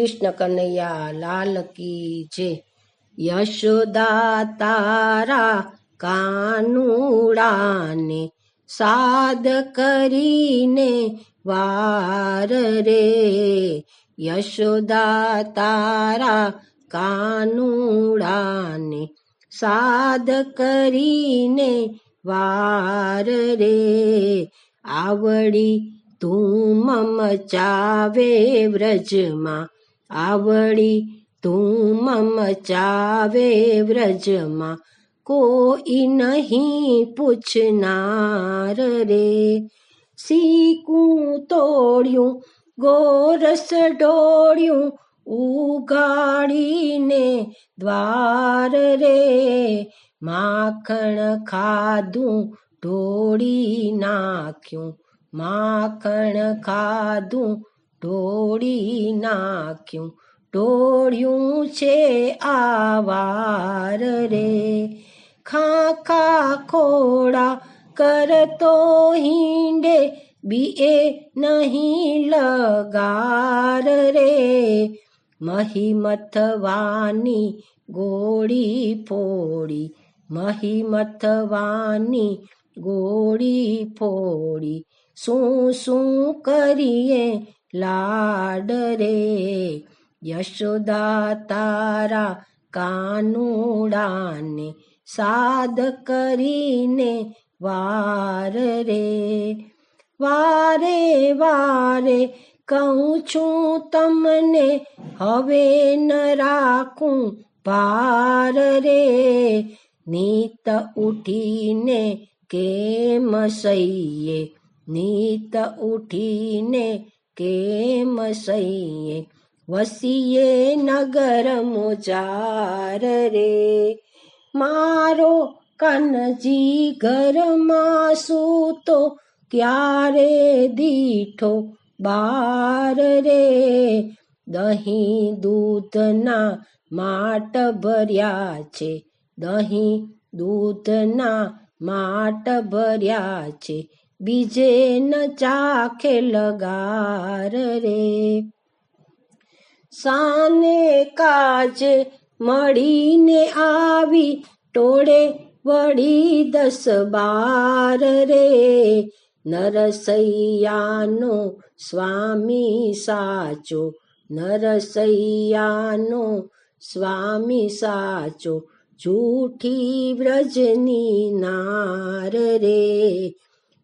કૃષ્ણ કનૈયા લાલ કી જય. યશોદા તારા કાનુડાને સાદ કરીને વાર રે. યશોદા તારા કાનુડાને સાદ કરીને વાર રે. આવડી ધૂમ મચાવે વ્રજમાં, આવડી ધૂમ મચાવે વ્રજમાં, કોઈ નહીં પૂછનાર રે. શીકું તોડ્યું ગોરસ ઢોળ્યું ઉગાડીને દ્વાર રે. માખણ ખાધું ઢોળી નાખ્યું, માખણ ખાધું ઢોળી નાખ્યું, ઢોળ્યું છે આવાર રે. ખાખા ખોડા કરતો હિંડે બીએ નહીં લગાર રે. મહીમથવાની ગોળી ફોડી, મહીમથવાની ગોળી ફોડી, શું શું કરીએ લાડ રે. યશોદા તારા કાનુડાને સાદ કરીને વાર રે. વારે વારે કહું છું તમને, હવે ન રાખું ભાર રે. નીત ઉઠીને કેમ સહીએ, નીત ઉઠીને કેમ સહીએ, વસીએ નગર મોજાર રે. મારો કાનજી ઘરમાં સૂતો ત્યારે દીઠો બાર રે. દહીં દૂધના માટ ભર્યા છે, દહીં દૂધના માટ ભર્યા છે, બીજે ન ચાખે લગાર રે. સાને કાજે મળીને આવી, ટોળે વળી 10-12 રે. નરસૈયાનો સ્વામી સાચો, નરસૈયાનો સ્વામી સાચો, જૂઠી વ્રજની નાર રે.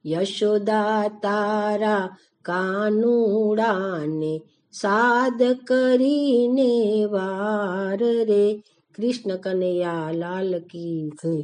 યશોદા તારા કાનુડાને સાદ કરીને વાર રે. કૃષ્ણ કનૈયા લાલ કી જય.